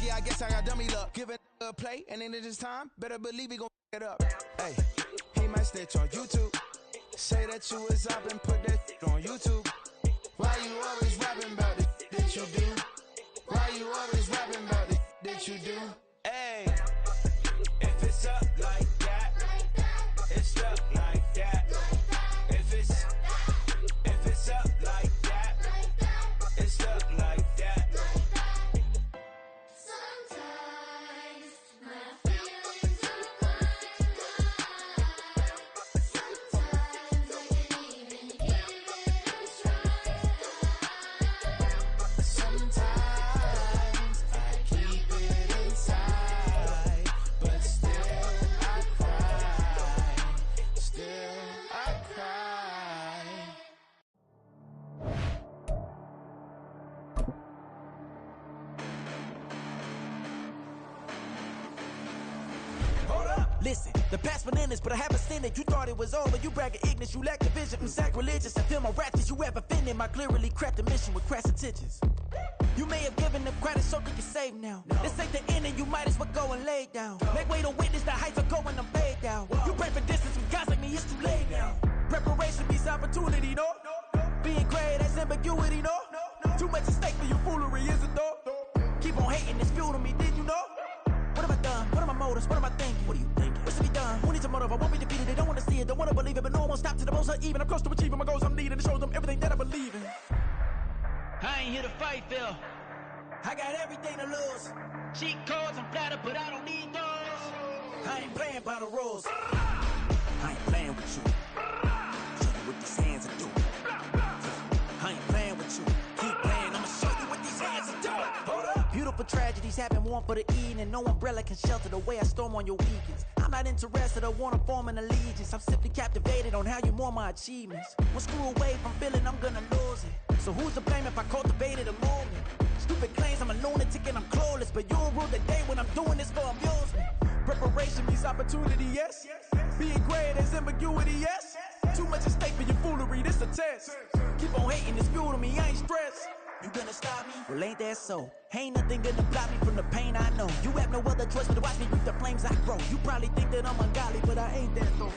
lucky, I guess I got dummy luck. Give it a play, and then it's time, better believe we gon' it up. Hey, he might snitch on YouTube. Say that you was up and put that on YouTube. Why you always rapping about it that you do? Why you always rapping about it that you do? Hey, if it's up like that, it's up like that. If it's up like that, it's up like that. Sometimes my feelings are blind. Sometimes I can't even give it a try. Sometimes I keep it inside, but still I cry. Still I cry. Hold up, listen, the past bananas, but I haven't seen it. You thought it was over, you bragging ignorance, you lack the vision. I'm sacrilegious, I feel my ratchets, you have offended my clearly crafted mission with crass intentions. You may have given them credit so they can save now. This ain't the end and you might as well go and lay down. Make way to witness the heights of going, I'm paid down. You pray for distance with guys like me, it's too late now. Preparation means opportunity, no? Being great, that's ambiguity, no? Too much at stake for your foolery, is it though? Keep on hating, it's fuel to me, did you know? What have I done? What are my motives? What am I thinking? What are you thinking? What's to be done? Who needs a motive? I won't be defeated. They don't want to see it, don't want to believe it, but no one won't stop to the most even. I'm close to achieving my goals. I'm needing to show them everything that I believe in. I ain't here to fight, Phil. I got everything to lose. Cheat codes, I'm flattered, but I don't need those. I ain't playing by the rules. I ain't playing with you. Show you what these hands are doing. I ain't playing with you. Keep playing, I'ma show you what these hands are doing. Hold up. Beautiful tragedies happen, one for the eating, and no umbrella can shelter the way I storm on your weekends. I'm not interested or wanna form an allegiance. I'm simply captivated on how you mourn my achievements. One screw away from feeling I'm gonna lose it. So who's to blame if I cultivated a movement? Stupid claims I'm a lunatic and I'm clueless, but you'll rule the day when I'm doing this for amusement. Preparation means opportunity, yes. Being great is ambiguity, yes. Too much at stake for your foolery, this a test. Keep on hating, it's fuel to me, I ain't stressed. You gonna stop me? Well, ain't that so? Ain't nothing gonna block me from the pain I know. You have no other choice but to watch me reap the flames I grow. You probably think that I'm ungodly, but I ain't that though.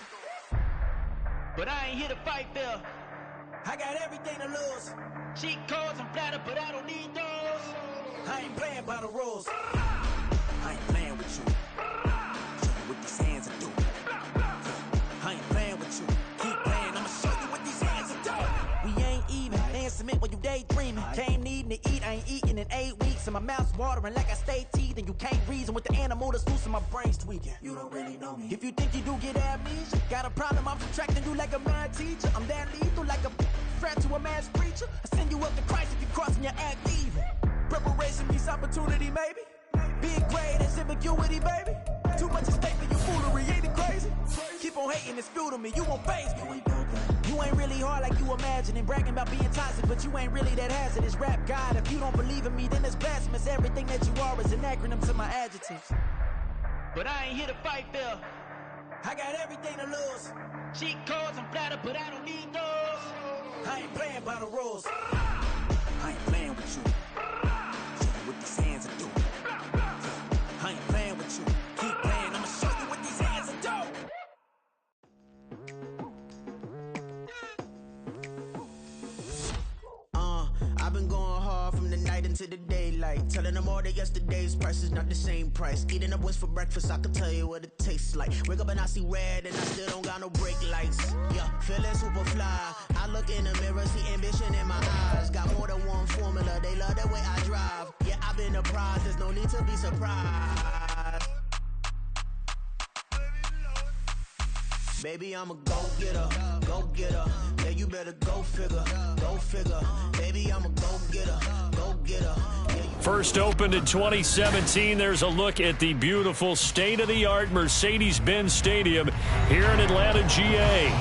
But I ain't here to fight, Phil. I got everything to lose. Cheat codes, I'm flattered, but I don't need those. I ain't playing by the rules. I ain't playing with you. Show you what these hands are doing. I ain't playing with you. Keep playing, I'ma show you what these hands are doing. We ain't even. They ain't submit when you daydreaming. Came needing to eat, I ain't eating in 8 weeks. And my mouth's watering like I stay teething. You can't reason with the animal that's loose and my brain's tweaking. You don't really know me. If you think you do get amnesia, got a problem, I'm subtracting you like a mad teacher. I'm that lethal like a threat to a mass preacher. I send you up to Christ if you crossing your act evil. Preparation means opportunity, maybe. Being great is ambiguity, baby. Too much at stake for your foolery, ain't it crazy? Keep on hating, it's fuel to me, you won't face me. You ain't really hard like you imagine and bragging about being toxic, but you ain't really that hazardous. Rap God, if you don't believe in me, then it's blasphemous. Everything that you are is an acronym to my adjectives. But I ain't here to fight, Phil. I got everything to lose. Cheat codes, I'm flattered, but I don't need those. I ain't playing by the rules. I ain't playing with you. Show you what these hands are doing. I ain't playing with you. Keep playing, I'ma show you what these hands are doing. I've been going hard from the night into the daylight, telling them all that yesterday's price is not the same price. Eating up what's for breakfast, I can tell you what it tastes like. Wake up and I see red and I still don't got no brake lights. Yeah, feeling super fly. I look in the mirror, see ambition in my eyes. Got more than one formula, they love the way I drive. Yeah, I've been a prize, there's no need to be surprised. Baby, I'm a go-getter, go-getter. Yeah, you better go figure, go figure. Baby, I'm a go-getter, go-getter. Yeah, First opened in 2017. There's a look at the beautiful state-of-the-art Mercedes-Benz Stadium here in Atlanta, GA.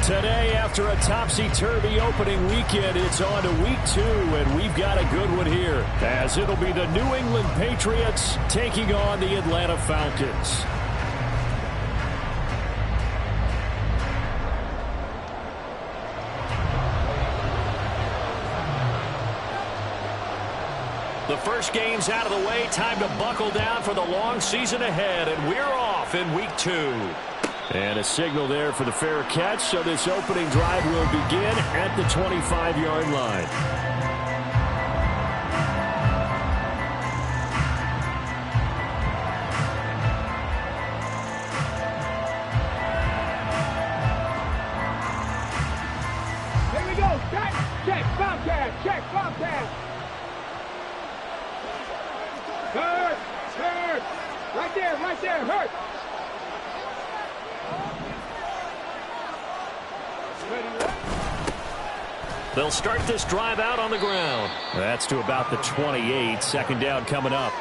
Today, after a topsy-turvy opening weekend, it's on to week 2, and we've got a good one here, as it'll be the New England Patriots taking on the Atlanta Falcons. The first game's out of the way. Time to buckle down for the long season ahead, and we're off in week 2. And a signal there for the fair catch, so this opening drive will begin at the 25-yard line. Here we go. Check, Falcons. Check, Falcons. Hurt. Right there, hurt. They'll start this drive out on the ground. That's to about the 28. Second down coming up.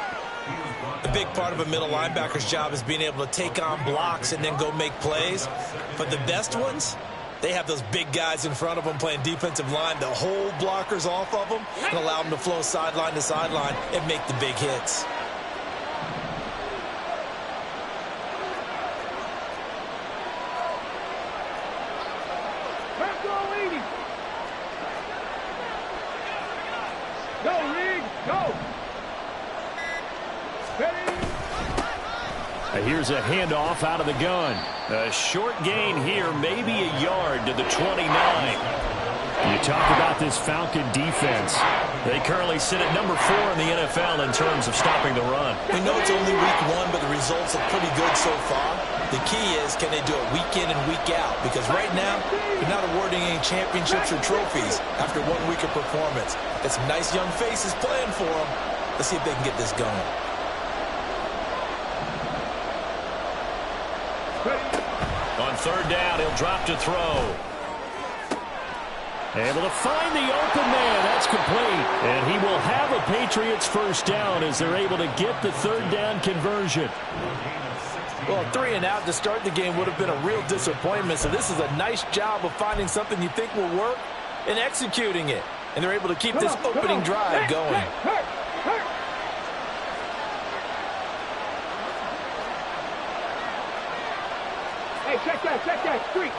A big part of a middle linebacker's job is being able to take on blocks and then go make plays. But the best ones, they have those big guys in front of them playing defensive line that hold blockers off of them and allow them to flow sideline to sideline and make the big hits. Go, Rig, go! Here's a handoff out of the gun. A short gain here, maybe a yard to the 29. You talk about this Falcon defense. They currently sit at number 4 in the NFL in terms of stopping the run. We know it's only week 1, but the results are pretty good so far. The key is, can they do it week in and week out? Because right now, they're not awarding any championships or trophies after 1 week of performance. Got some nice young faces playing for them. Let's see if they can get this going. On third down, he'll drop to throw. Able to find the open man. That's complete. And he will have a Patriots first down as they're able to get the third down conversion. Well, 3 and out to start the game would have been a real disappointment. So this is a nice job of finding something you think will work and executing it. And they're able to keep this opening drive going. Hey, check that. Street.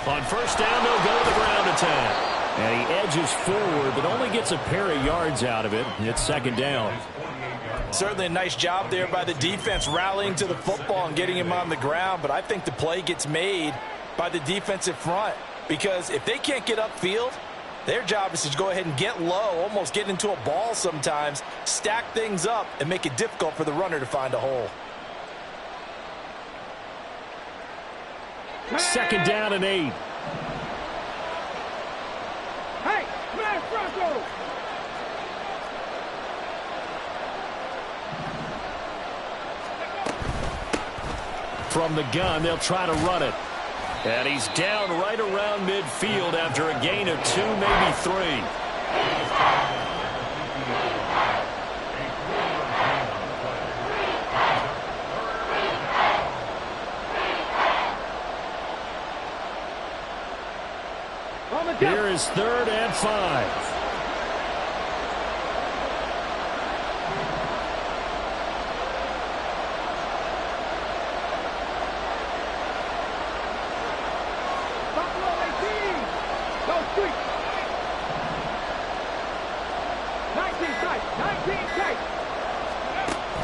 On first down, they'll go to the ground attack. And he edges forward, but only gets a pair of yards out of it. It's second down. Certainly a nice job there by the defense rallying to the football and getting him on the ground. But I think the play gets made by the defensive front. Because if they can't get upfield, their job is to go ahead and get low, almost get into a ball sometimes, stack things up, and make it difficult for the runner to find a hole. Second down and 8. Hey, man, Franco! From the gun, they'll try to run it. And he's down right around midfield after a gain of 2, maybe 3. Here is third and 5.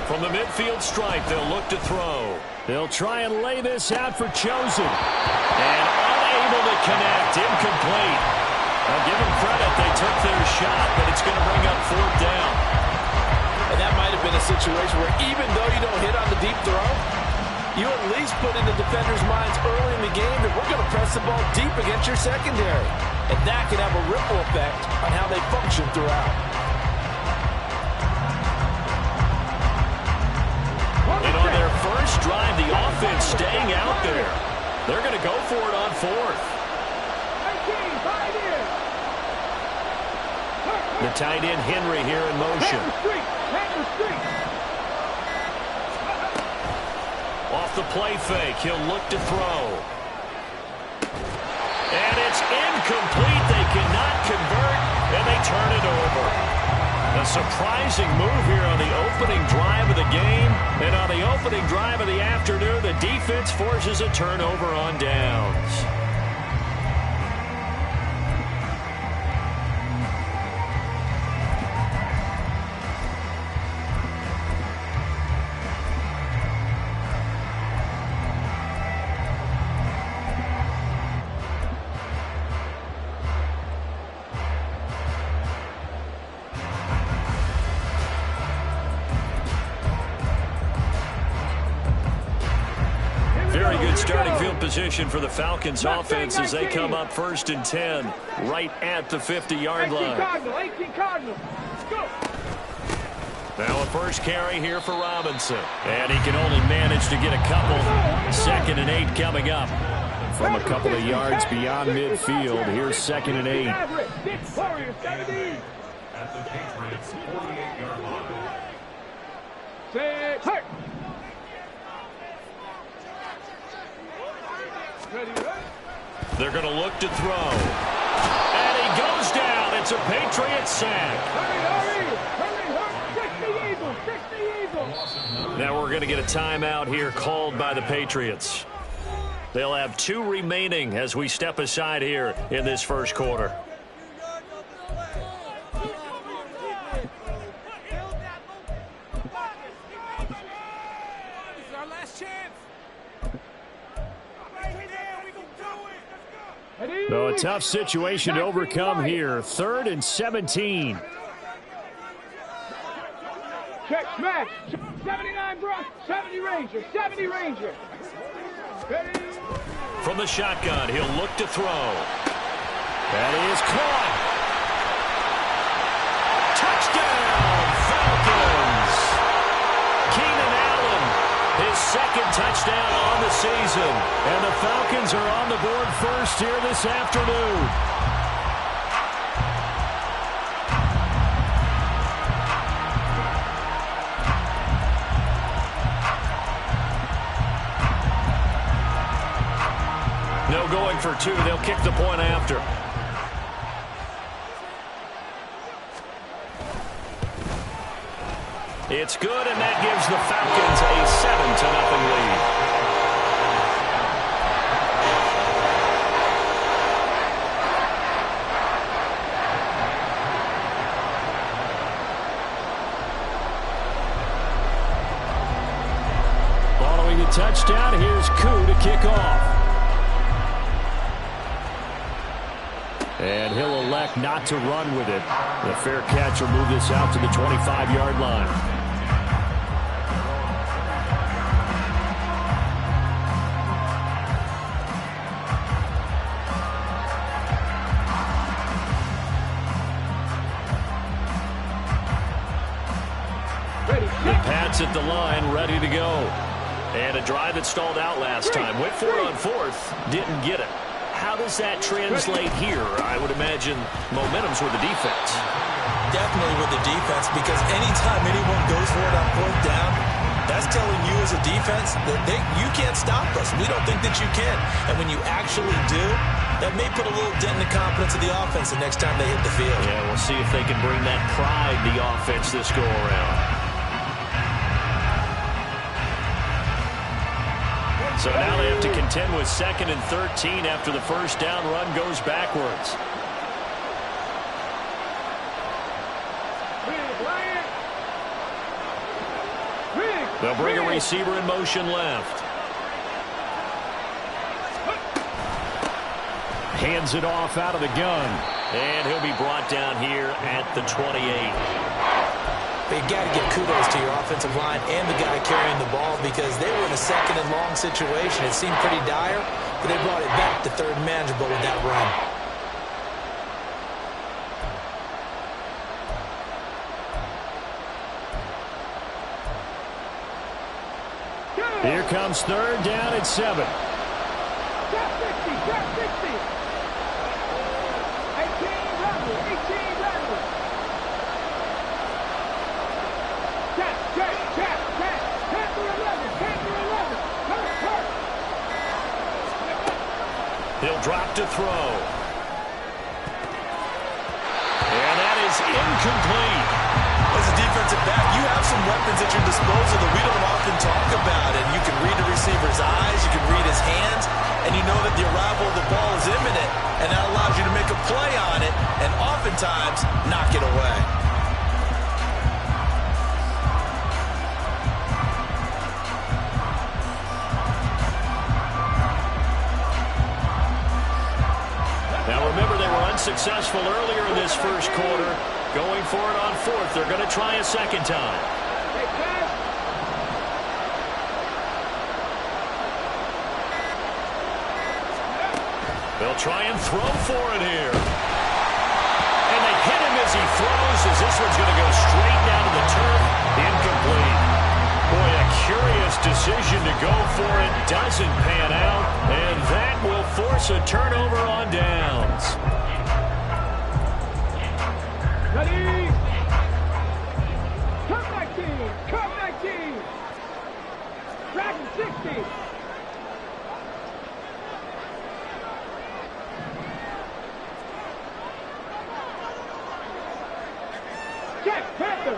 From the midfield stripe, they'll look to throw. They'll try and lay this out for Chosen. And unable to connect, incomplete. I'll give them credit, they took their shot, but it's going to bring up fourth down. And that might have been a situation where even though you don't hit on the deep throw, you at least put in the defenders' minds early in the game that we're going to press the ball deep against your secondary. And that can have a ripple effect on how they function throughout. And on their first drive, the offense staying out there. They're going to go for it on fourth. The tight end Henry here in motion. Off the play fake, he'll look to throw. And it's incomplete. They cannot convert, and they turn it over. A surprising move here on the opening drive of the game. And on the opening drive of the afternoon, the defense forces a turnover on downs. position for the Falcons offense as they come up 1st and 10 right at the 50-yard line. 18 Cardinal. Let's go. Now a first carry here for Robinson. And he can only manage to get a couple. 2nd and 8 coming up. From a couple of yards beyond midfield, here's 2nd and 8. Warriors 17. At the Patriots' 48-yard line. 6. Hurt. Ready. They're going to look to throw. And he goes down. It's a Patriot sack. Hurry. Fix the Eagles. Now we're going to get a timeout here called by the Patriots. They'll have 2 remaining as we step aside here in this first quarter. This is our last chance. So a tough situation to overcome here. 3rd and 17. Check, smash. 79 Brock, 70 Ranger, 70 Ranger. Ready. From the shotgun, he'll look to throw. That is caught. Touchdown, Falcons. Keenan Allen, his 2nd touchdown on the season. And the Falcons are on the board first here this afternoon. No going for 2. They'll kick the point after. It's good, and that gives the Falcons a 7-0 lead. Following the touchdown, here's Koo to kick off. And he'll elect not to run with it. The fair catch will move this out to the 25-yard line. The Pats at the line, ready to go. And a drive that stalled out last time. Went for it on 4th, didn't get it. How does that translate here? I would imagine momentum's with the defense. Definitely with the defense, because anytime anyone goes for it on 4th down, that's telling you as a defense that you can't stop us. We don't think that you can. And when you actually do, that may put a little dent in the confidence of the offense the next time they hit the field. Yeah, we'll see if they can bring that pride to the offense this go-around. So now they have to contend with 2nd and 13 after the first down run goes backwards. They'll bring a receiver in motion left. Hands it off out of the gun. And he'll be brought down here at the 28. But you got to give kudos to your offensive line and the guy carrying the ball, because they were in a 2nd and long situation. It seemed pretty dire, but they brought it back to 3rd and manageable with that run. Here comes 3rd down at 7. Drop 60. 18 Rebel. Check. Panther 11. Hurt. He'll drop to throw. And that is incomplete. As a defensive back, you have some weapons at your disposal that we don't often talk about. And you can read the receiver's eyes, you can read his hands, and you know that the arrival of the ball is imminent, and that allows you to make a play on it and oftentimes knock it away. Now remember, they were unsuccessful earlier in this first quarter. Going for it on 4th. They're going to try a 2nd time. They'll try and throw for it here. And they hit him as he throws, as this one's going to go straight down to the turf. Incomplete. Boy, a curious decision to go for it. Doesn't pan out. And that will force a turnover on downs. Ready? Come 19! Come 19! Dragon 60! Check, Panther!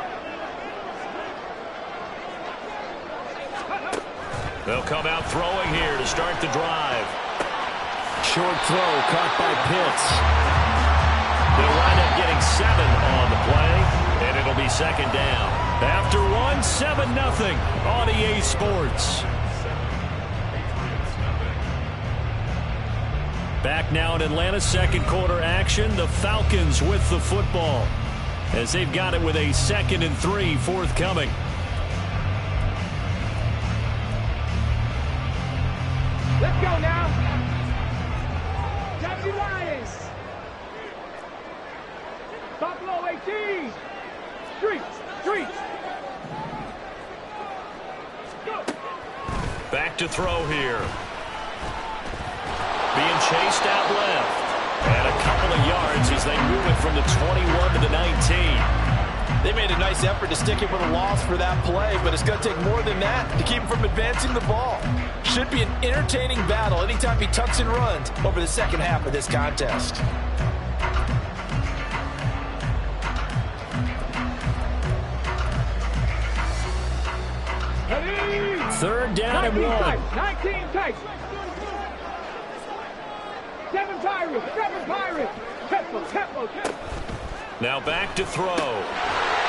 They'll come out throwing here to start the drive. Short throw caught by Pitts. They'll wind up getting 7 on the play, and it'll be second down. After one, 7-0 on EA Sports. Back now in Atlanta, second quarter action. The Falcons with the football, as they've got it with a 2nd and 3 forthcoming. Let's go now! Deputy Lions! Buffalo 18! Streets! Go! Back to throw here. Being chased out left. And a couple of yards as they move it from the 21 to the 19. They made a nice effort to stick him with a loss for that play, but it's going to take more than that to keep him from advancing the ball. Should be an entertaining battle anytime he tucks and runs over the second half of this contest. Ready? 3rd down and 1. 19 tight! 7 Pirates! Tempo! Now back to throw.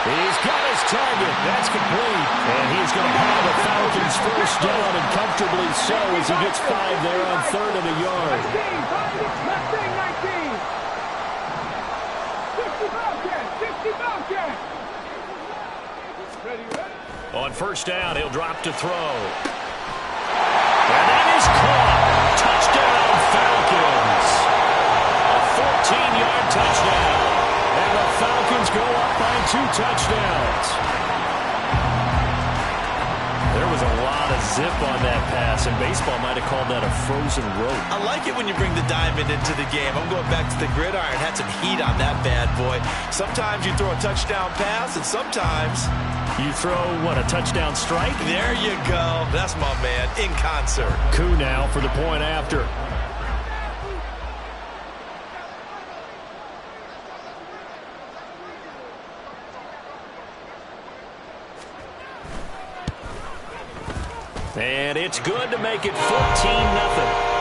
He's got his target. That's complete. And he's going to have the Falcons first down, and comfortably so, as he gets 5 there on 3rd and a yard. 19! 60 Falcons! Ready? On first down, he'll drop to throw. And that is caught. Touchdown, Falcons. A 14-yard touchdown. And the Falcons go up by 2 touchdowns. There was a lot of zip on that pass, and baseball might have called that a frozen rope. I like it when you bring the diamond into the game. I'm going back to the gridiron. Had some heat on that bad boy. Sometimes you throw a touchdown pass, and sometimes you throw, what, a touchdown strike? There you go. That's my man, in concert. Coup now for the point after. And it's good to make it 14-0.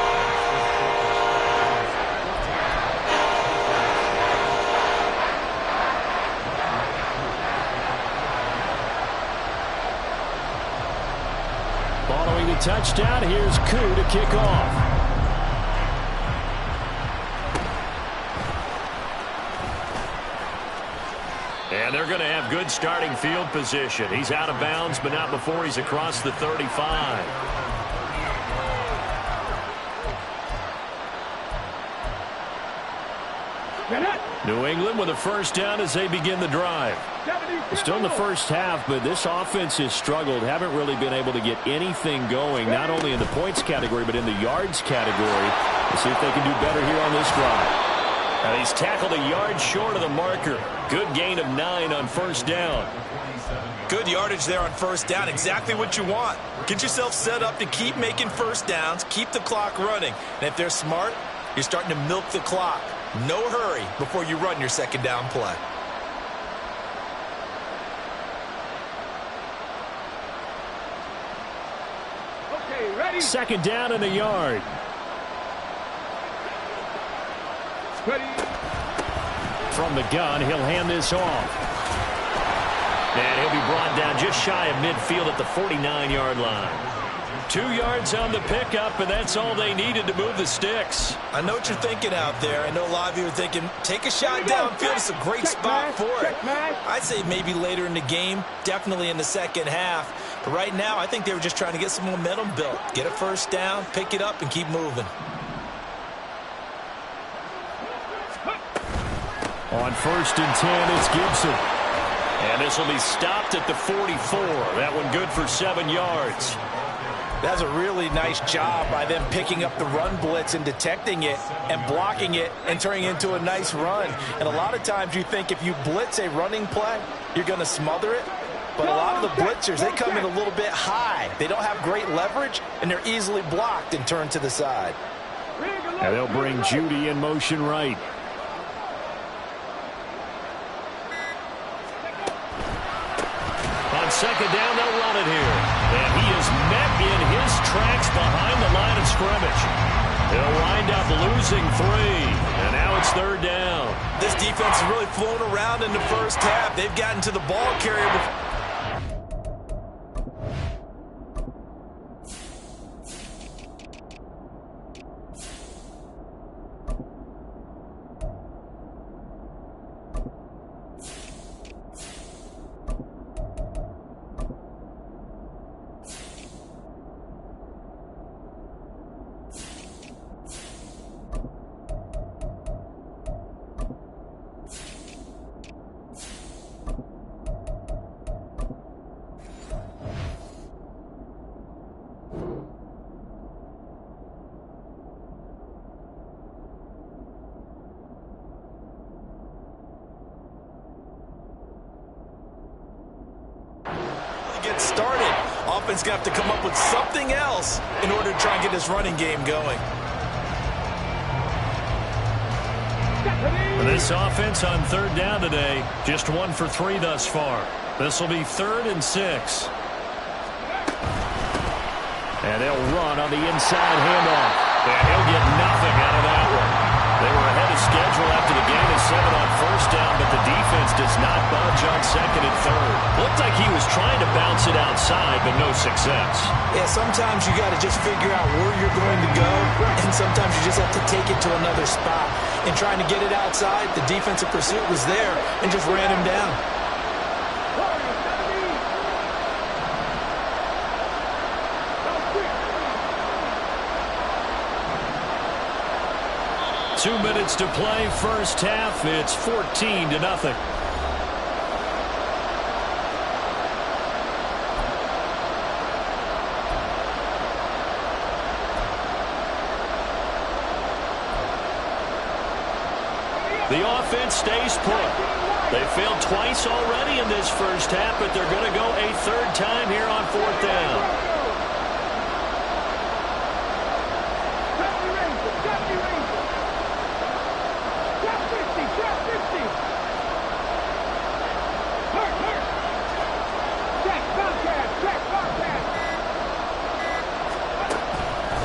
Following the touchdown, here's Koo to kick off. And they're going to have good starting field position. He's out of bounds, but not before he's across the 35. New England with a first down as they begin the drive. Still in the first half, but this offense has struggled. Haven't really been able to get anything going, not only in the points category, but in the yards category. We'll see if they can do better here on this drive. And he's tackled a yard short of the marker. Good gain of 9 on first down. Good yardage there on first down. Exactly what you want. Get yourself set up to keep making first downs, keep the clock running. And if they're smart, you're starting to milk the clock. No hurry before you run your second down play. Okay, ready? Second down and a yard. Ready? From the gun, he'll hand this off. And he'll be brought down just shy of midfield at the 49-yard line. 2 yards on the pickup, and that's all they needed to move the sticks. I know what you're thinking out there. I know a lot of you are thinking, take a shot downfield. It's a great spot for it. I'd say maybe later in the game, definitely in the second half. But right now, I think they were just trying to get some momentum built. Get a first down, pick it up, and keep moving. On 1st and 10, it's Gibson. And this will be stopped at the 44. That one good for 7 yards. That's a really nice job by them picking up the run blitz and detecting it and blocking it and turning it into a nice run. And a lot of times you think if you blitz a running play, you're going to smother it. But a lot of the blitzers, they come in a little bit high. They don't have great leverage, and they're easily blocked and turned to the side. And they'll bring Judy in motion right. On 2nd down, they'll run it here. And he is met in his tracks behind the line of scrimmage. They'll wind up losing 3. And now it's 3rd down. This defense has really flown around in the first half. They've gotten to the ball carrier before. Get started. Offense going to have to come up with something else in order to try and get this running game going. This offense on 3rd down today, just 1 for 3 thus far. This will be 3rd and 6. And they'll run on the inside handoff. And he'll get nothing out of that one. They were ahead of schedule after the gain of 7 on 1st down, but the defense does not budge on 2nd and 3rd. Looked like he was trying to bounce it outside, but no success. Yeah, sometimes you got to just figure out where you're going to go, and sometimes you just have to take it to another spot. And trying to get it outside, the defensive pursuit was there and just ran him down. 2 minutes to play, first half. It's 14-0. The offense stays put. They failed twice already in this first half, but they're going to go a 3rd time here on 4th down.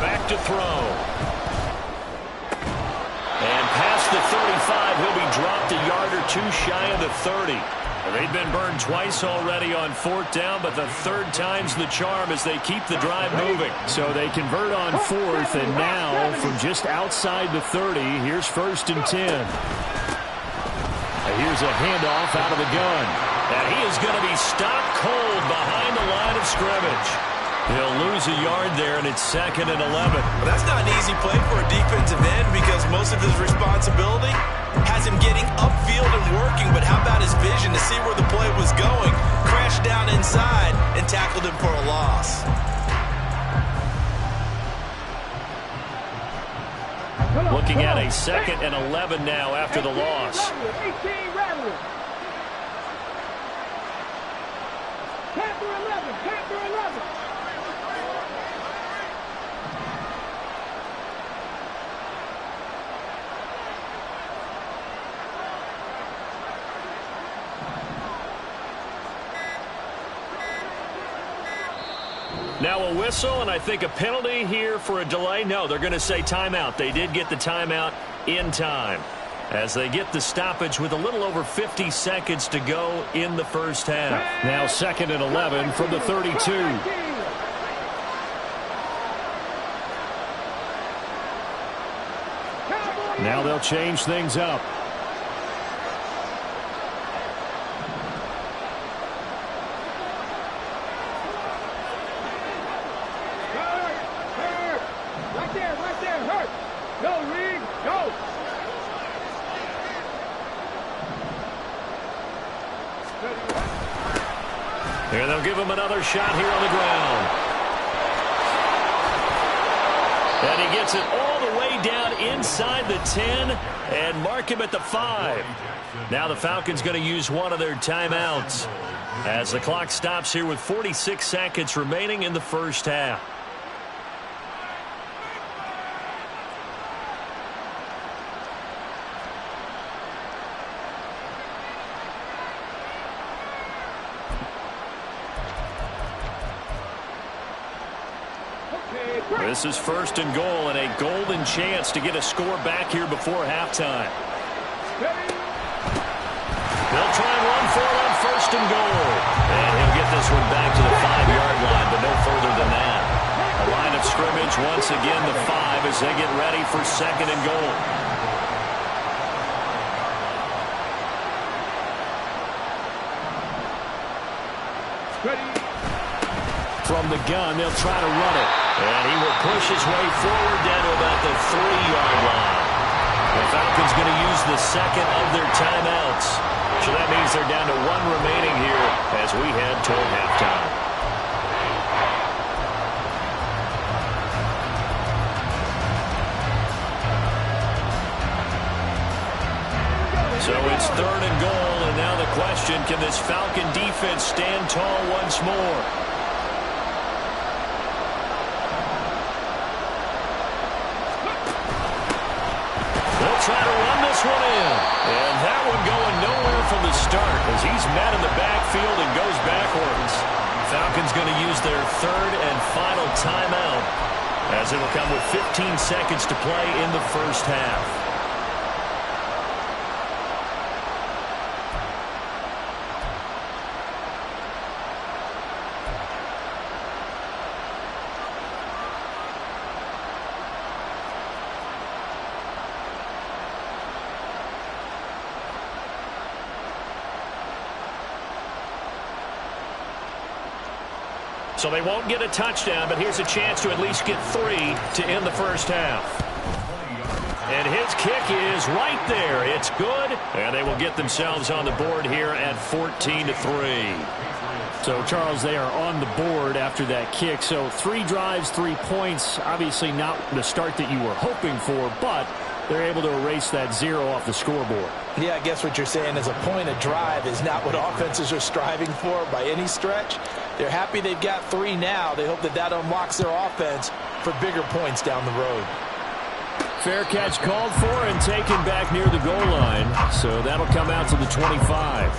Back to throw. And past the 35, he'll be dropped a yard or 2 shy of the 30. They've been burned twice already on 4th down, but the 3rd time's the charm as they keep the drive moving. So they convert on 4th, and now from just outside the 30, here's 1st and 10. Here's a handoff out of the gun. And he is going to be stopped cold behind the line of scrimmage. He'll lose a yard there, and it's 2nd and 11. Well, that's not an easy play for a defensive end because most of his responsibility has him getting upfield and working, but how about his vision to see where the play was going? Crashed down inside and tackled him for a loss. Looking at a 2nd and 11 now after the loss. Now a whistle, and I think a penalty here for a delay. No, they're going to say timeout. They did get the timeout in time as they get the stoppage with a little over 50 seconds to go in the first half. Now 2nd and 11 from the 32. Now they'll change things up. Here they'll give him another shot here on the ground. And he gets it all the way down inside the 10 and mark him at the 5. Now the Falcons going to use one of their timeouts as the clock stops here with 46 seconds remaining in the first half. This is first and goal and a golden chance to get a score back here before halftime. They'll try and run for it on first and goal. And he'll get this one back to the 5-yard line, but no further than that. A line of scrimmage once again the 5 as they get ready for second and goal. From the gun, they'll try to run it. And he will push his way forward down to about the 3-yard line. The Falcons going to use the second of their timeouts. So that means they're down to 1 remaining here as we head toward halftime. So it's third and goal, and now the question, can this Falcon defense stand tall once more? Try to run this one in. And that one going nowhere from the start as he's met in the backfield and goes backwards. Falcons going to use their third and final timeout as it will come with 15 seconds to play in the first half. So they won't get a touchdown, but here's a chance to at least get 3 to end the first half. And his kick is right there. It's good, and they will get themselves on the board here at 14-3. So, Charles, they are on the board after that kick. So 3 drives, 3 points. Obviously not the start that you were hoping for, but they're able to erase that 0 off the scoreboard. Yeah, I guess what you're saying is a point a drive is not what offenses are striving for by any stretch. They're happy they've got 3 now. They hope that that unlocks their offense for bigger points down the road. Fair catch called for and taken back near the goal line. So that'll come out to the 25.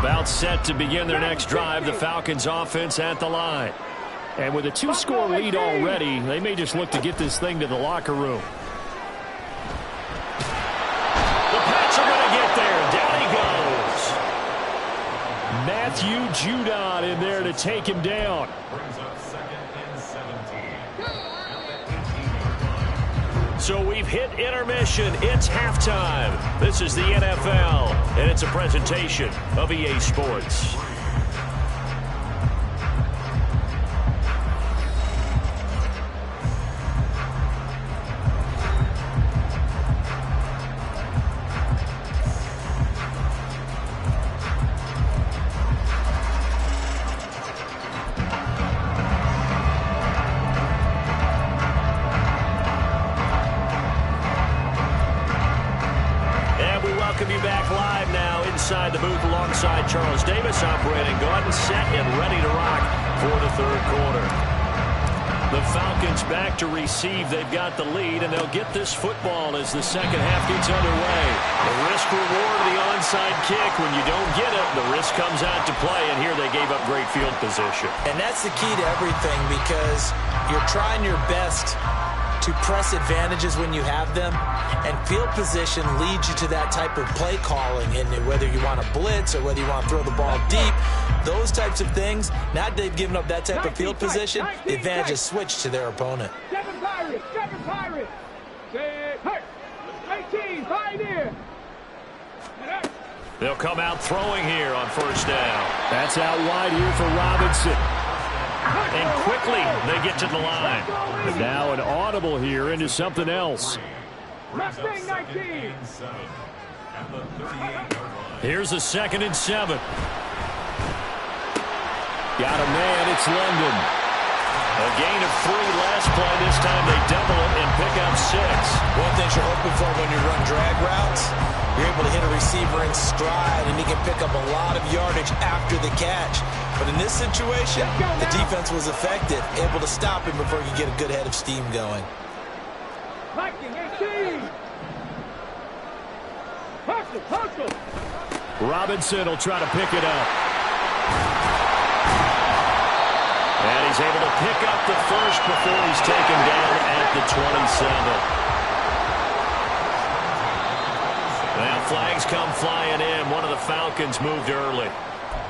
About set to begin their next drive, the Falcons offense at the line. And with a 2-score lead already, they may just look to get this thing to the locker room. The Pats are going to get there. Down he goes. Matthew Judon in there to take him down. So we've hit intermission. It's halftime. This is the NFL, and it's a presentation of EA Sports. Inside the booth alongside Charles Davis, operating Gordon, set and ready to rock for the third quarter. The Falcons back to receive. They've got the lead, and they'll get this football as the second half gets underway. The risk-reward of the onside kick. When you don't get it, the risk comes out to play, and here they gave up great field position. And that's the key to everything because you're trying your best to press advantages when you have them, and field position leads you to that type of play calling. And whether you want to blitz or whether you want to throw the ball deep, those types of things, now they've given up that type of field position, the advantage is switched to their opponent. 7 Pirates. 18, Pioneer. They'll come out throwing here on first down. That's out wide here for Robinson. And quickly they get to the line. And now an audible here into something else. Mustang 19. Here's a 2nd and 7. Got a man. It's London. A gain of 3 last play. This time they double it and pick up 6. One thing you're hoping for when you run drag routes, you're able to hit a receiver in stride, and he can pick up a lot of yardage after the catch. But in this situation, the defense was effective, able to stop him before he could get a good head of steam going. Viking 18. Hustle. Robinson will try to pick it up. And he's able to pick up the first before he's taken down at the 27. Now flags come flying in. One of the Falcons moved early.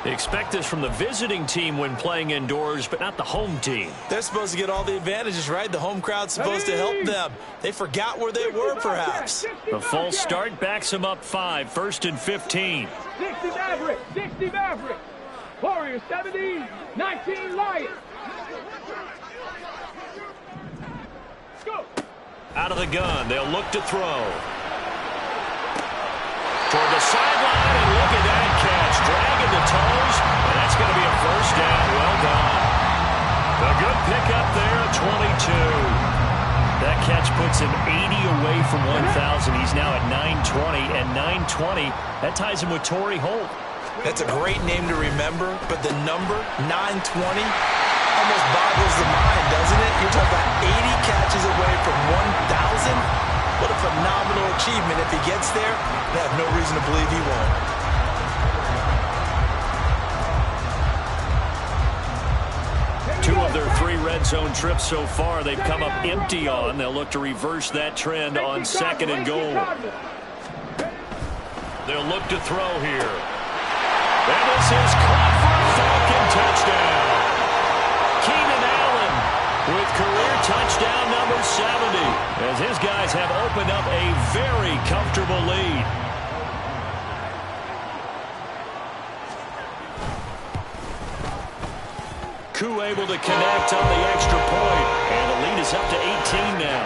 They expect this from the visiting team when playing indoors, but not the home team. They're supposed to get all the advantages, right? The home crowd's supposed to help them. They forgot where they were, perhaps. The false start backs them up 5. 1st and 15. 60 Maverick. Warriors 70, 19 Lions. Go. Out of the gun. They'll look to throw. Toward the sideline, and look at that catch. Dragging the toes, and that's going to be a 1st down. Well done. A good pickup there, 22. That catch puts him 80 away from 1,000. He's now at 920, and 920, that ties him with Torrey Holt. That's a great name to remember, but the number, 920, almost boggles the mind, doesn't it? You're talking about 80 catches away from 1,000. What a phenomenal achievement. If he gets there, they have no reason to believe he won't. 2 of their 3 red zone trips so far, they've come up empty on. They'll look to reverse that trend on 2nd and goal. They'll look to throw here. And this is caught for a Falcon touchdown. Keenan Allen with career touchdown number 70, as his guys have opened up a very comfortable lead. Koo able to connect on the extra point, and the lead is up to 18 now.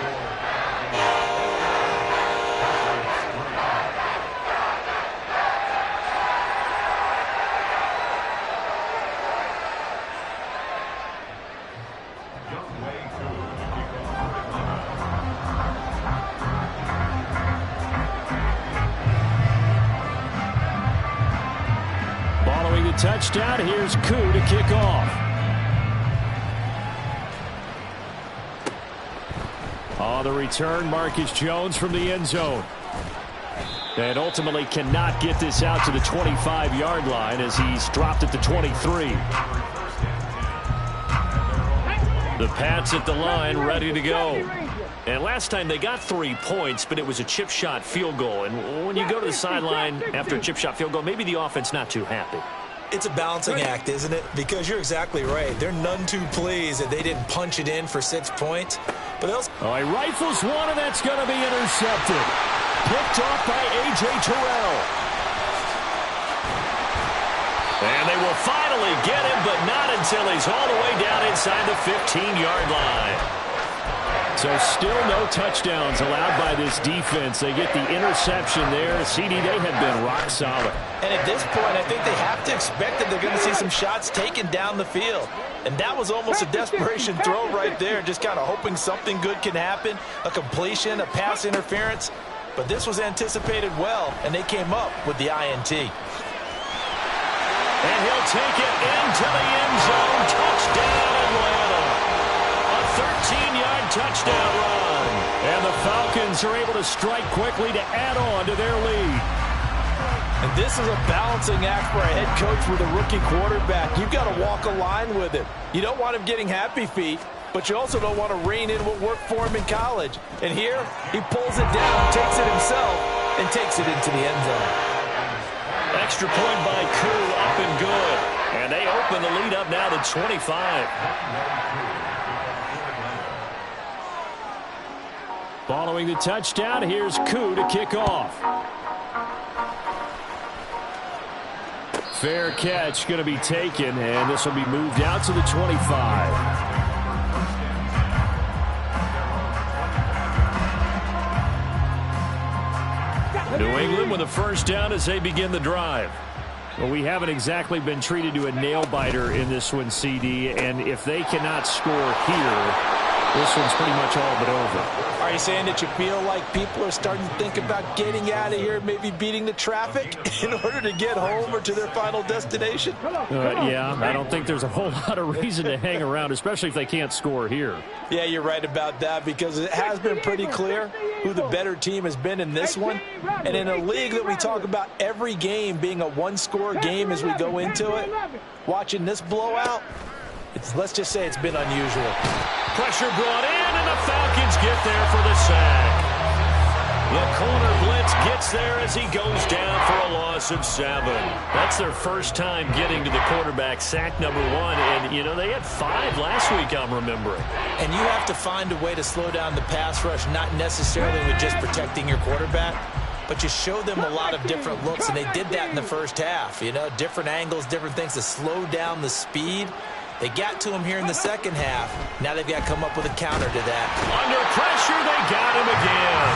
Following the touchdown, here's Koo to kick off. On the return, Marcus Jones from the end zone. And ultimately cannot get this out to the 25-yard line as he's dropped at the 23. The Pats at the line, ready to go. And last time they got 3 points, but it was a chip shot field goal. And when you go to the sideline after a chip shot field goal, maybe the offense not too happy. It's a balancing act, isn't it? Because you're exactly right. They're none too pleased that they didn't punch it in for 6 points. But they'll... Oh, he rifles one, and that's going to be intercepted. Picked off by A.J. Terrell. And they will finally get him, but not until he's all the way down inside the 15-yard line. So still no touchdowns allowed by this defense. They get the interception there. CD, they have been rock solid. And at this point, I think they have to expect that they're going to see some shots taken down the field. And that was almost a desperation throw right there, just kind of hoping something good can happen, a completion, a pass interference. But this was anticipated well, and they came up with the INT. And he'll take it into the end zone. Touchdown, Atlanta. A 13-yard touchdown run. And the Falcons are able to strike quickly to add on to their lead. And this is a balancing act for a head coach with a rookie quarterback. You've got to walk a line with him. You don't want him getting happy feet, but you also don't want to rein in what worked for him in college. And here, he pulls it down, takes it himself, and takes it into the end zone. Extra point by Koo, up and good. And they open the lead up now to 25. Following the touchdown, here's Koo to kick off. Fair catch going to be taken, and this will be moved out to the 25. New England with a first down as they begin the drive. Well, we haven't exactly been treated to a nail-biter in this one, CD, and if they cannot score here, this one's pretty much all but over. Are you saying that you feel like people are starting to think about getting out of here, maybe beating the traffic in order to get home or to their final destination? Yeah, I don't think there's a whole lot of reason to hang around, especially if they can't score here. Yeah, you're right about that, because it has been pretty clear who the better team has been in this one. And in a league that we talk about every game being a one-score game as we go into it, watching this blowout, let's just say it's been unusual. Pressure brought in, and the Falcons get there for the sack. The corner blitz gets there as he goes down for a loss of 7. That's their first time getting to the quarterback, sack number 1. And, you know, they had 5 last week, I'm remembering. And you have to find a way to slow down the pass rush, not necessarily with just protecting your quarterback, but you show them a lot of different looks, and they did that in the first half. You know, different angles, different things to slow down the speed. They got to him here in the second half. Now they've got to come up with a counter to that. Under pressure, they got him again.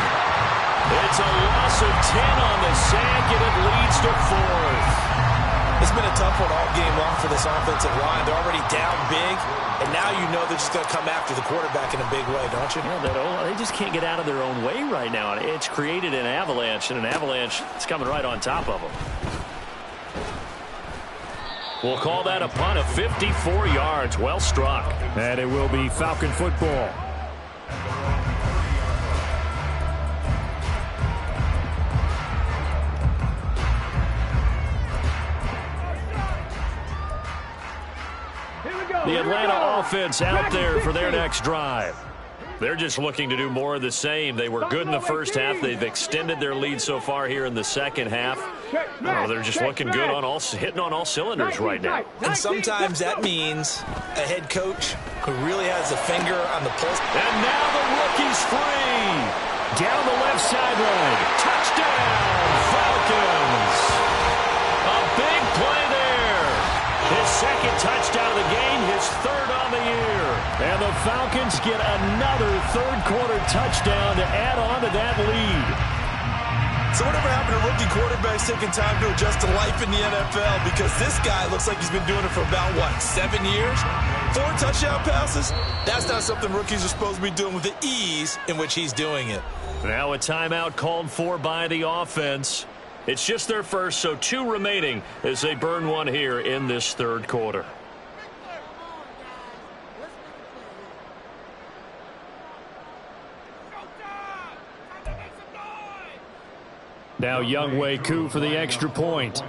It's a loss of 10 on the sack, and it leads to 4th. It's been a tough one all game long for this offensive line. They're already down big, and now you know they're just going to come after the quarterback in a big way, don't you? Yeah, they just can't get out of their own way right now. It's created an avalanche, and an avalanche is coming right on top of them. We'll call that a punt of 54 yards. Well struck. And it will be Falcon football. The Atlanta offense out there for their next drive. They're just looking to do more of the same. They were good in the first half. They've extended their lead so far here in the second half. Oh, they're just looking good on hitting on all cylinders right now. And sometimes that means a head coach who really has a finger on the pulse. And now the rookie's free. Down the left sideline. Touchdown, Falcons. A big play there. His second touchdown of the game, his 3rd on the year. And the Falcons get another third-quarter touchdown to add on to that lead. So whatever happened to rookie quarterbacks taking time to adjust to life in the NFL? Because this guy looks like he's been doing it for about, 7 years? 4 touchdown passes? That's not something rookies are supposed to be doing with the ease in which he's doing it. Now a timeout called for by the offense. It's just their first, so 2 remaining as they burn one here in this third quarter. Now wk2 for the extra point.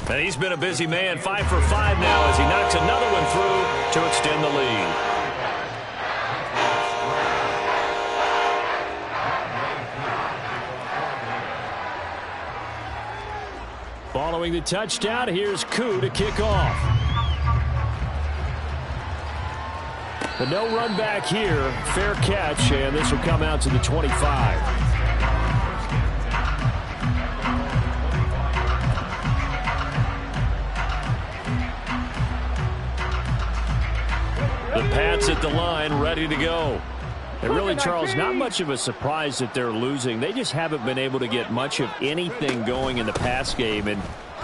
And he's been a busy man, 5 for 5 now as he knocks another one through to extend the lead. Following the touchdown, here's Koo to kick off. But no run back here. Fair catch, and this will come out to the 25. The Pats at the line, ready to go. And really, Charles, not much of a surprise that they're losing. They just haven't been able to get much of anything going in the pass game. And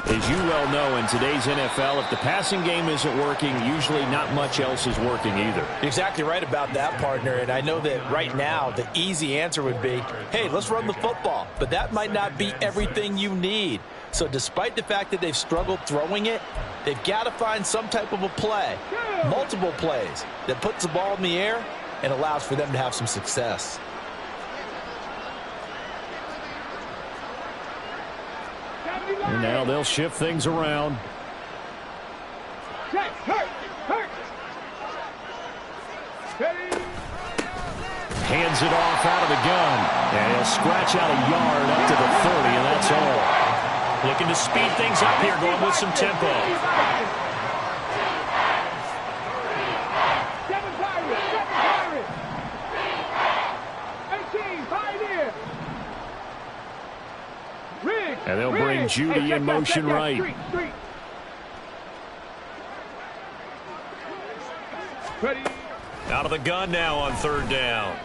as you well know, in today's NFL, if the passing game isn't working, usually not much else is working either. You're exactly right about that, partner. And I know that right now the easy answer would be, hey, let's run the football. But that might not be everything you need. So despite the fact that they've struggled throwing it, they've got to find some type of a play, multiple plays, that puts the ball in the air and allows for them to have some success. And now they'll shift things around. Hands it off out of the gun. And he'll scratch out a yard up to the 30, and that's all. Looking to speed things up here, going with some tempo. And Judy in motion right. Out of the gun now on third down.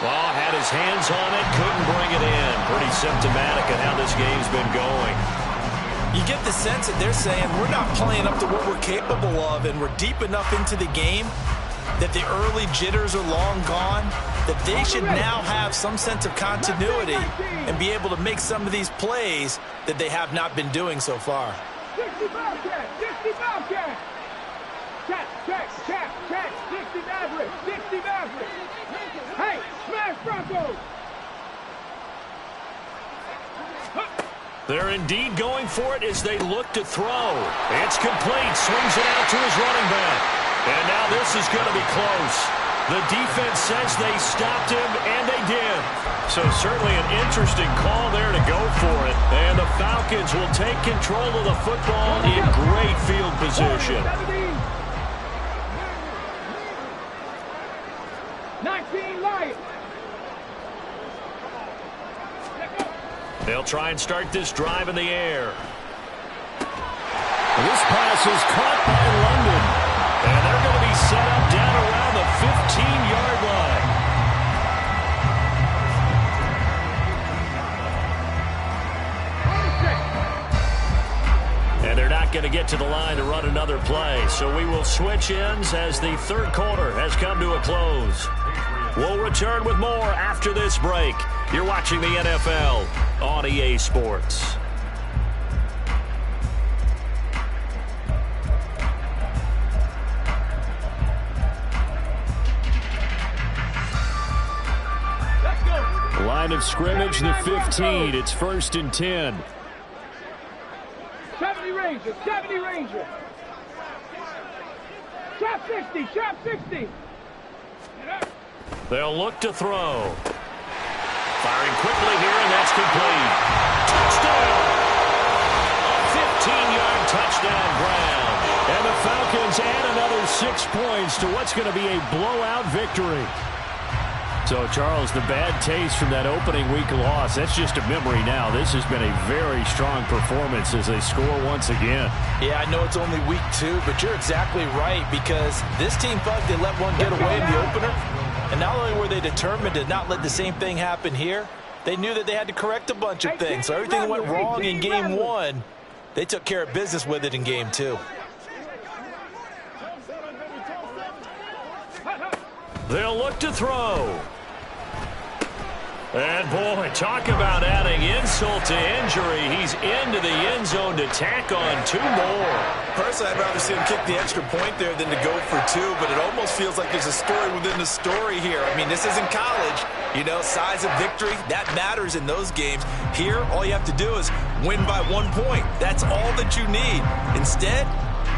Well, had his hands on it, couldn't bring it in. Pretty symptomatic of how this game's been going. You get the sense that they're saying we're not playing up to what we're capable of, and we're deep enough into the game that the early jitters are long gone, that they should now have some sense of continuity and be able to make some of these plays that they have not been doing so far. 60 Bobcat! 60 Bobcat! Check, check, check, check! 60 Maverick! 60 Maverick! Hey, smash Broncos! They're indeed going for it as they look to throw. It's complete. Swings it out to his running back. And now this is going to be close. The defense says they stopped him, and they did. So certainly an interesting call there to go for it. And the Falcons will take control of the football in great field position. 19 Lions. They'll try and start this drive in the air. This pass is caught by London. And they're going to be set up down around the 15-yard line. And they're not going to get to the line to run another play. So we will switch ends as the third quarter has come to a close. We'll return with more after this break. You're watching the NFL on EA Sports. Line of scrimmage, the 15. It's 1st and 10. 70 Ranger, 70 Ranger. Trap 60, trap 60. They'll look to throw. Firing quickly here, and that's complete. Touchdown! 15-yard touchdown ground. And the Falcons add another 6 points to what's going to be a blowout victory. So, Charles, the bad taste from that opening week loss, that's just a memory now. This has been a very strong performance as they score once again. Yeah, I know it's only week 2, but you're exactly right, because this team thought they let one get away in the opener. And not only were they determined to not let the same thing happen here, they knew that they had to correct a bunch of things. So everything that went wrong in game 1, they took care of business with it in game 2. They'll look to throw. And, boy, talk about adding insult to injury. He's into the end zone to tack on 2 more. Personally, I'd rather see him kick the extra point there than to go for 2, but it almost feels like there's a story within the story here. I mean, this isn't college. You know, size of victory, that matters in those games. Here, all you have to do is win by 1 point. That's all that you need. Instead,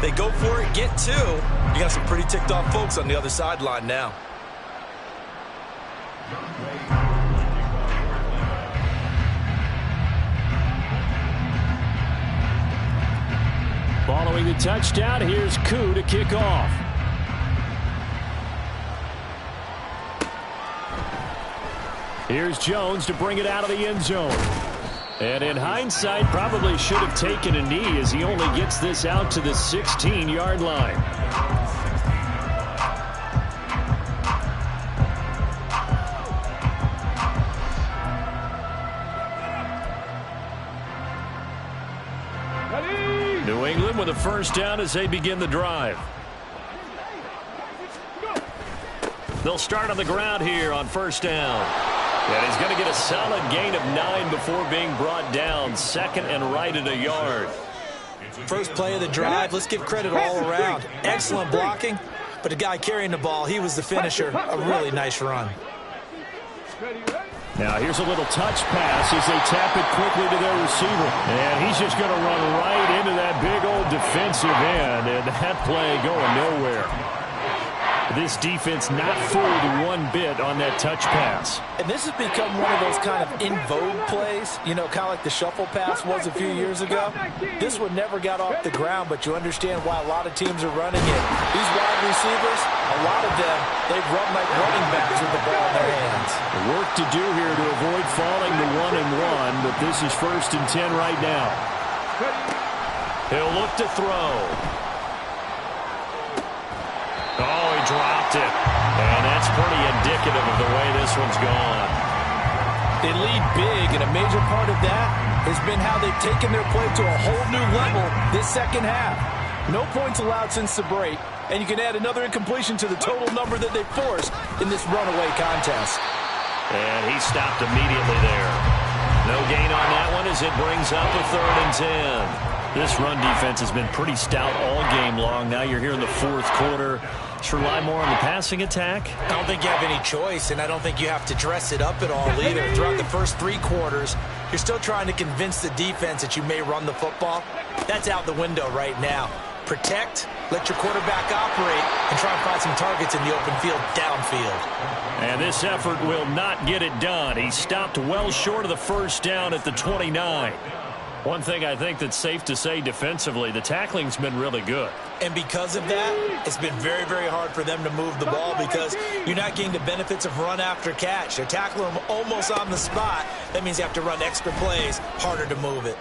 they go for it, get 2. You got some pretty ticked off folks on the other sideline now. Following the touchdown, here's Koo to kick off. Here's Jones to bring it out of the end zone. And in hindsight, probably should have taken a knee as he only gets this out to the 16-yard line. New England with a first down as they begin the drive. They'll start on the ground here on first down. And he's going to get a solid gain of 9 before being brought down. 2nd and right at a yard. First play of the drive, let's give credit all around. Excellent blocking, but the guy carrying the ball, he was the finisher. A really nice run. Now here's a little touch pass as they tap it quickly to their receiver. And he's just going to run right into that big old defensive end. And that play going nowhere. This defense not fooled one bit on that touch pass. And this has become one of those kind of in vogue plays, you know, kind of like the shuffle pass was a few years ago. This one never got off the ground, but you understand why a lot of teams are running it. These wide receivers, a lot of them, they've run like running backs with the ball in their hands. Work to do here to avoid falling to 1-1, but this is 1st and 10 right now. He'll look to throw. Oh, he dropped it. And that's pretty indicative of the way this one's gone. They lead big, and a major part of that has been how they've taken their play to a whole new level this second half. No points allowed since the break, and you can add another incompletion to the total number that they forced in this runaway contest. And he stopped immediately there. No gain on that one as it brings up a 3rd and 10. This run defense has been pretty stout all game long. Now you're here in the 4th quarter. Just rely more on the passing attack. I don't think you have any choice, and I don't think you have to dress it up at all either. Throughout the first 3 quarters, you're still trying to convince the defense that you may run the football. That's out the window right now. Protect, let your quarterback operate, and try and find some targets in the open field downfield. And this effort will not get it done. He stopped well short of the first down at the 29. One thing I think that's safe to say defensively, the tackling's been really good. And because of that, it's been very, very hard for them to move the ball because you're not getting the benefits of run after catch. They're tackling them almost on the spot. That means you have to run extra plays, harder to move it.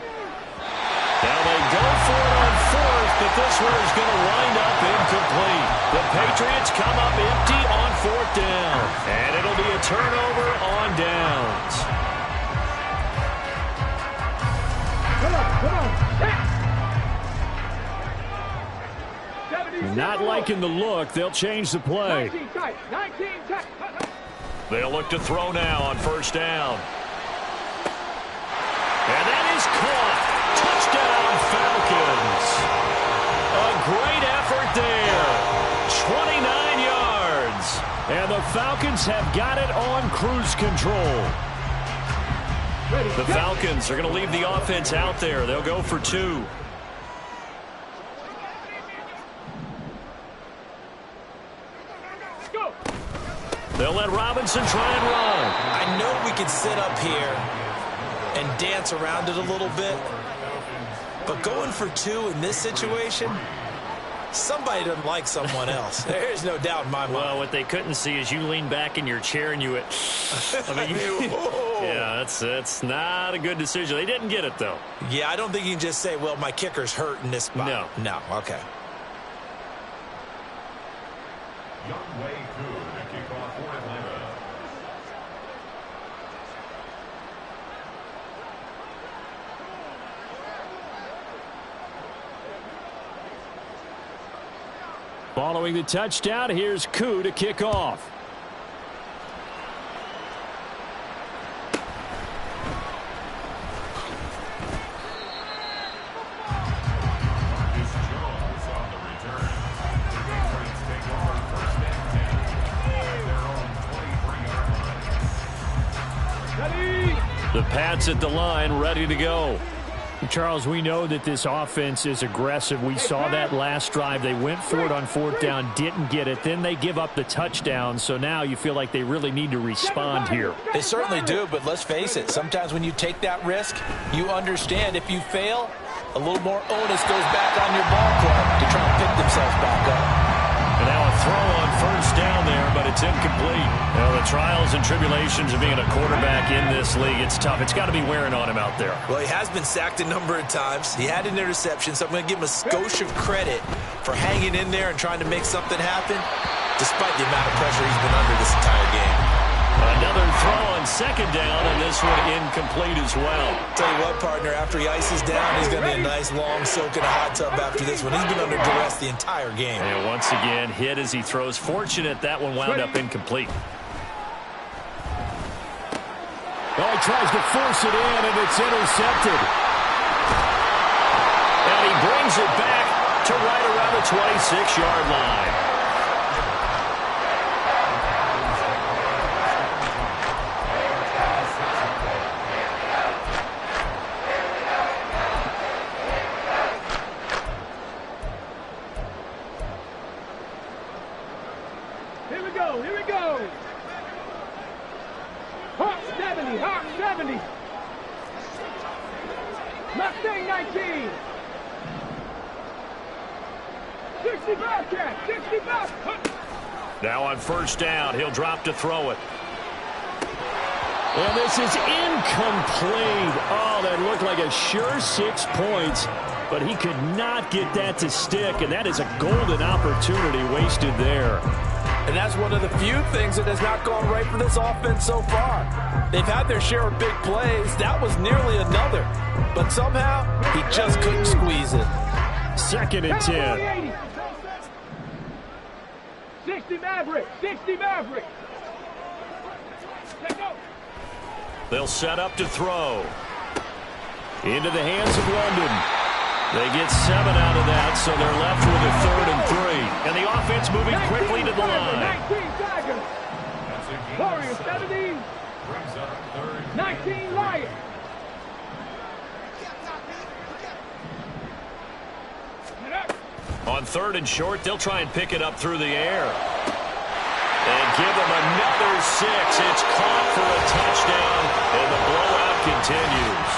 Now they go for it on 4th, but this one is going to wind up incomplete. The Patriots come up empty on 4th down, and it'll be a turnover on downs. Not liking the look. They'll change the play. 19 tight. They'll look to throw now on 1st down. And that is caught. Touchdown, Falcons. A great effort there. 29 yards. And the Falcons have got it on cruise control. The Falcons are going to leave the offense out there. They'll go for 2. They'll let Robinson try and run. I know we could sit up here and dance around it a little bit, but going for 2 in this situation, somebody doesn't like someone else. There's no doubt in my mind. Well, what they couldn't see is you lean back in your chair and you went, yeah, that's not a good decision. They didn't get it, though. Yeah, I don't think you can just say, well, my kicker's hurt in this spot. No, okay. wk2 to kick off for Atlanta. Following the touchdown, here's wk2 to kick off. The Pats at the line, ready to go. Charles, we know that this offense is aggressive. We saw that last drive. They went for it on 4th down, didn't get it. Then they give up the touchdown. So now you feel like they really need to respond here. They certainly do, but let's face it. Sometimes when you take that risk, you understand if you fail, a little more onus goes back on your ball club to try and pick themselves back up. And now a throw on 1st down there, but it's incomplete. Well, the trials and tribulations of being a quarterback in this league, it's tough. It's got to be wearing on him out there. Well, he has been sacked a number of times. He had an interception, so I'm going to give him a skosh of credit for hanging in there and trying to make something happen, despite the amount of pressure he's been under this entire game. Another throw on 2nd down, and this one incomplete as well. Tell you what, partner, after he ices down, he's going to be a nice long soak in a hot tub after this one. He's been under duress the entire game. And once again, hit as he throws. Fortunate that one wound up incomplete. Oh, he tries to force it in, and it's intercepted. And he brings it back to right around the 26-yard line. Here we go. Here we go. Hawk 70. Hawk 70. Mustang 19. 60 Bobcat. 60 Bobcat. Now on first down, he'll drop to throw it. And this is incomplete. Oh, that looked like a sure 6 points, but he could not get that to stick, and that is a golden opportunity wasted there. And that's one of the few things that has not gone right for this offense so far. They've had their share of big plays. That was nearly another. But somehow, he just couldn't squeeze it. 2nd and 10. 60 Maverick. 60 Maverick. Let's go. They'll set up to throw. Into the hands of London. They get 7 out of that, so they're left with a 3rd and 3. And the offense moving quickly to the line. 19 Tigers. Warriors 70. 19 Lions. On 3rd and short, they'll try and pick it up through the air. And give them another 6. It's caught for a touchdown, and the blowout continues.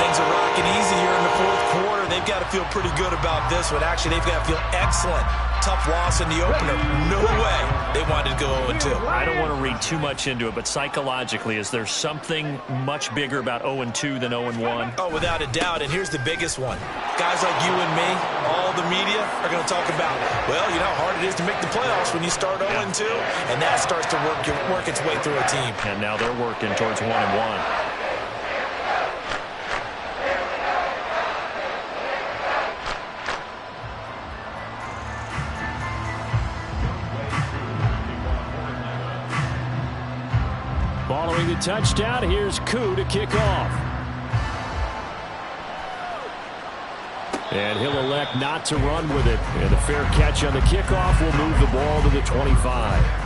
Things are rocking easy here in the 4th quarter. They've got to feel pretty good about this one. Actually, they've got to feel excellent. Tough loss in the opener. No way they wanted to go 0-2. I don't want to read too much into it, but psychologically, is there something much bigger about 0-2 than 0-1? Oh, without a doubt, and here's the biggest one. Guys like you and me, all the media, are going to talk about, well, you know how hard it is to make the playoffs when you start 0-2, and that starts to work its way through a team. And now they're working towards 1-1. Following the touchdown, here's Koo to kick off. And he'll elect not to run with it. And the fair catch on the kickoff will move the ball to the 25.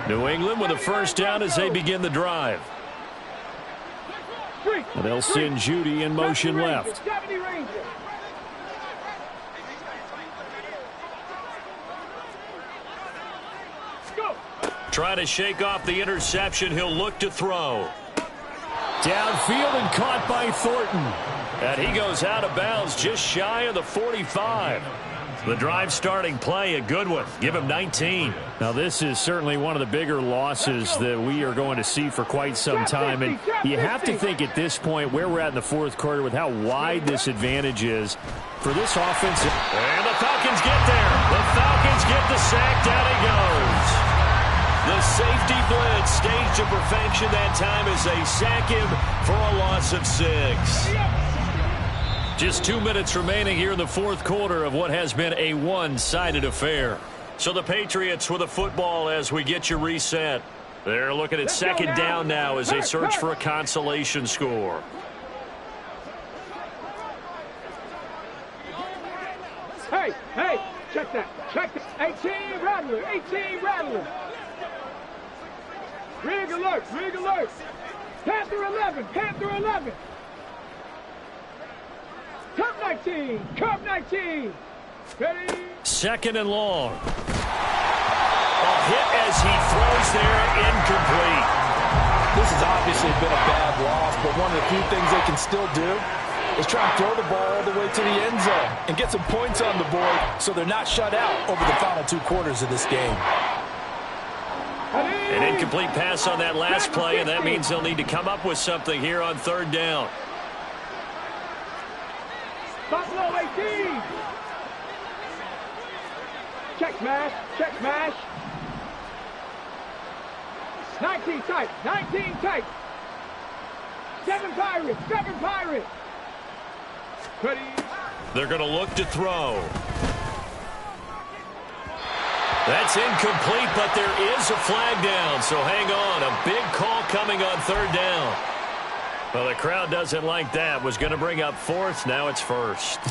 New England with a first down as they begin the drive. And they'll send Judy in motion left. Trying to shake off the interception. He'll look to throw. Downfield and caught by Thornton. And he goes out of bounds just shy of the 45. The drive starting play, a good one. Give him 19. Now, this is certainly one of the bigger losses that we are going to see for quite some time. And you have to think at this point where we're at in the 4th quarter with how wide this advantage is for this offense. And the Falcons get there. The Falcons get the sack. Down he goes. The safety blitz staged to perfection that time as they sack him for a loss of 6. Just 2 minutes remaining here in the 4th quarter of what has been a one-sided affair. So the Patriots with the football as we get you reset. They're looking at 2nd down now as they search for a consolation score. Hey, check that. Check that. 18 Rattler. 18 Rattler. Rig alert. Panther 11. Panther 11. Cup 19. Ready? 2nd and long. A hit as he throws there, incomplete. This has obviously been a bad loss, but one of the few things they can still do is try and throw the ball all the way to the end zone and get some points on the board so they're not shut out over the final 2 quarters of this game. An incomplete pass on that last play, and that means they'll need to come up with something here on 3rd down. Buffalo 18. Check smash. 19 tight. 7 Pirates. Ready. They're going to look to throw. That's incomplete, but there is a flag down, so hang on. A big call coming on 3rd down. Well, the crowd doesn't like that. Was going to bring up fourth. Now it's first.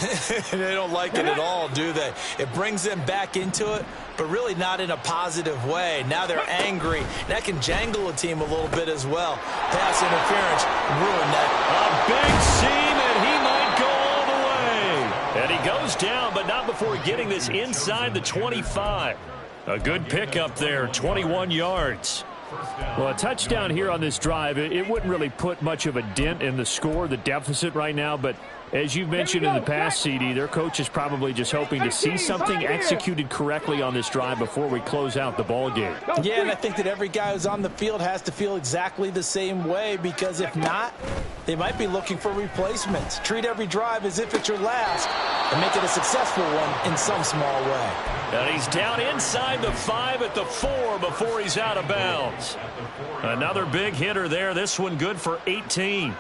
They don't like it at all, do they? It brings them back into it, but really not in a positive way. Now they're angry. That can jangle a team a little bit as well. Pass interference, ruin that. A big seam, and he might go all the way. And he goes down, but not before getting this inside the 25. A good pickup there, 21 yards. Well, a touchdown here on this drive, it wouldn't really put much of a dent in the score, the deficit right now, but as you've mentioned in the past, CD, their coach is probably just hoping to see something executed correctly on this drive before we close out the ball game. Yeah, and I think that every guy who's on the field has to feel exactly the same way, because if not, they might be looking for replacements. Treat every drive as if it's your last and make it a successful one in some small way. And he's down inside the 5 at the 4 before he's out of bounds. Another big hitter there. This one good for 18.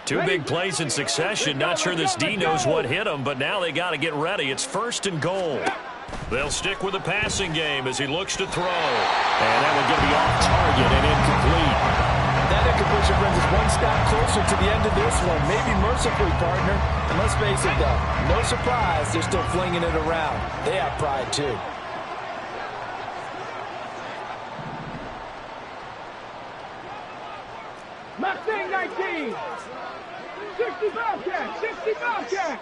Two big plays in succession. Not sure this D knows what hit him, but now they got to get ready. It's 1st and goal. They'll stick with the passing game as he looks to throw. And that one going to be off target and incomplete. That incompletion brings us one step closer to the end of this one. Maybe mercifully, partner. And let's face it, though, no surprise, they're still flinging it around. They have pride, too. Mustang 19. 60 Bobcat. 60 Bobcat.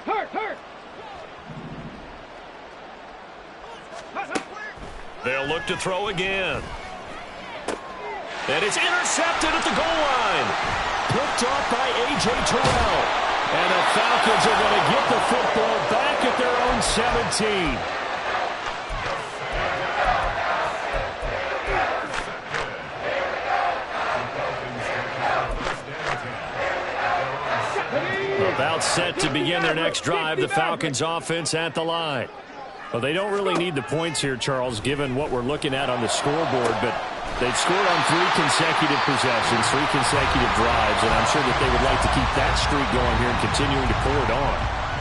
Hurt. They'll look to throw again. And it's intercepted at the goal line. Picked off by A.J. Terrell. And the Falcons are going to get the football back at their own 17. About set to begin their next drive, the Falcons offense at the line. Well, they don't really need the points here, Charles, given what we're looking at on the scoreboard, but they've scored on 3 consecutive possessions, 3 consecutive drives, and I'm sure that they would like to keep that streak going here and continuing to pull it on.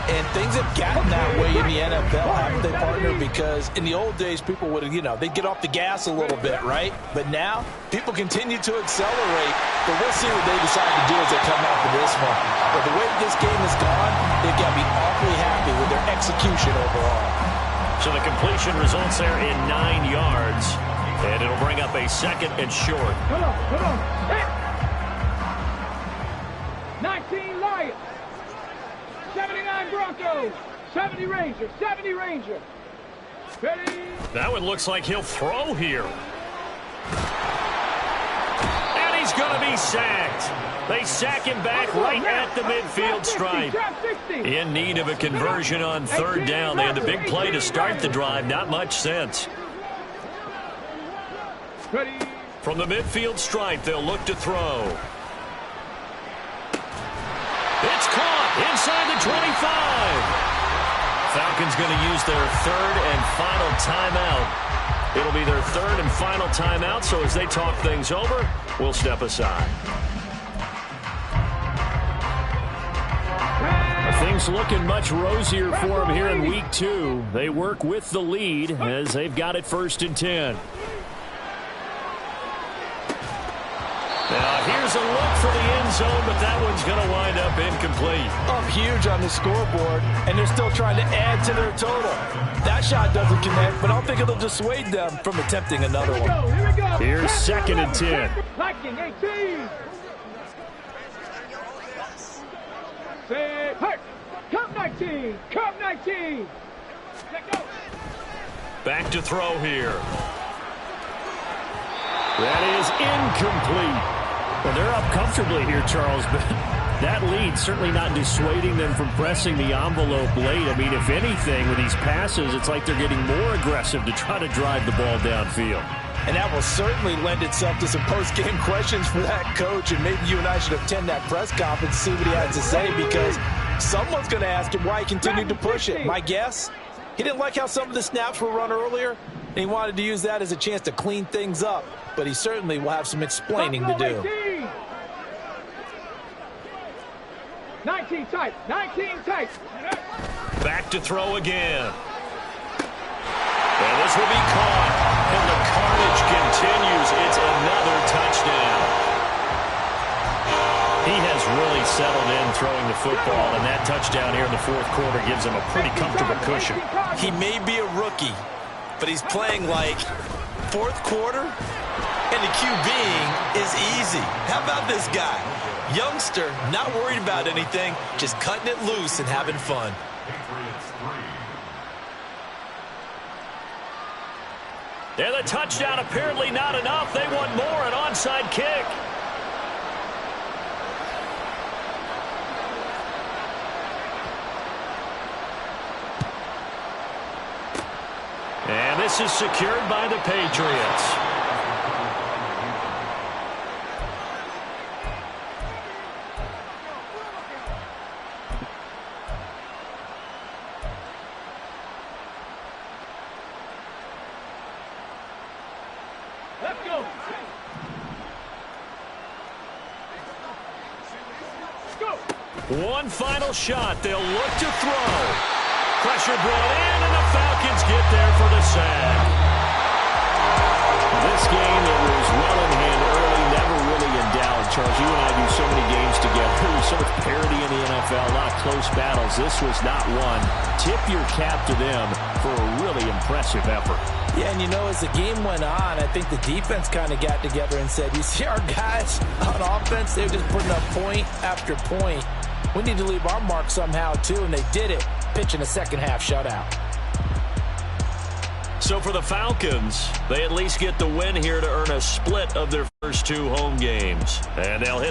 And things have gotten that way in the NFL, haven't they, partner? Because in the old days, people would, they'd get off the gas a little bit, right? But now, people continue to accelerate. But we'll see what they decide to do as they come out for this one. But the way this game has gone, they've got to be awfully happy with their execution overall. So the completion results there in 9 yards. And it'll bring up a 2nd and short. Come on. Hit. 19 Lions. 79 Broncos. 70 Rangers. 70 Rangers. Ready? That one looks like he'll throw here. And he's going to be sacked. They sack him back right at the midfield stripe. In need of a conversion on 3rd down. They had the big play to start the drive. Not much sense. From the midfield stripe, they'll look to throw. It's caught inside the 25. Falcons going to use their 3rd and final timeout. It'll be their 3rd and final timeout, so as they talk things over, we'll step aside. Things looking much rosier for them here in week 2. They work with the lead as they've got it 1st and 10. Now here's a look for the end zone, but that one's going to wind up incomplete. Up huge on the scoreboard, and they're still trying to add to their total. That shot doesn't connect, but I don't think it'll dissuade them from attempting another one. Here we go. Here's 2nd and 10. Viking 18. Say, hurt. Come 19. Come 19. Let go. Back to throw here. That is incomplete. Well, they're up comfortably here, Charles, but that lead certainly not dissuading them from pressing the envelope late. I mean, if anything, with these passes, it's like they're getting more aggressive to try to drive the ball downfield. And that will certainly lend itself to some post-game questions for that coach, and maybe you and I should attend that press conference and see what he has to say, because someone's going to ask him why he continued to push it. My guess, he didn't like how some of the snaps were run earlier, and he wanted to use that as a chance to clean things up. But he certainly will have some explaining to do. 19 tight. 19 tight. Back to throw again. And this will be caught. And the carnage continues. It's another touchdown. settled in throwing the football, and that touchdown here in the fourth quarter gives him a pretty comfortable cushion. He may be a rookie, but he's playing like fourth quarter, and the QBing is easy. How about this guy? Youngster, not worried about anything, just cutting it loose and having fun. And the touchdown apparently not enough. They want more, an onside kick. And this is secured by the Patriots. One final shot. They'll look to throw. Pressure brought in, and the Falcons get there for the sack. This game, it was well in hand early, never really in doubt. Charles, you and I do so many games together. There's so much parity in the NFL, a lot of close battles. This was not one. Tip your cap to them for a really impressive effort. Yeah, and you know, as the game went on, I think the defense kind of got together and said, you see our guys on offense, they're just putting up point after point. We need to leave our mark somehow, too, and they did it, pitching a second-half shutout. So for the Falcons, they at least get the win here to earn a split of their first two home games. And they'll hit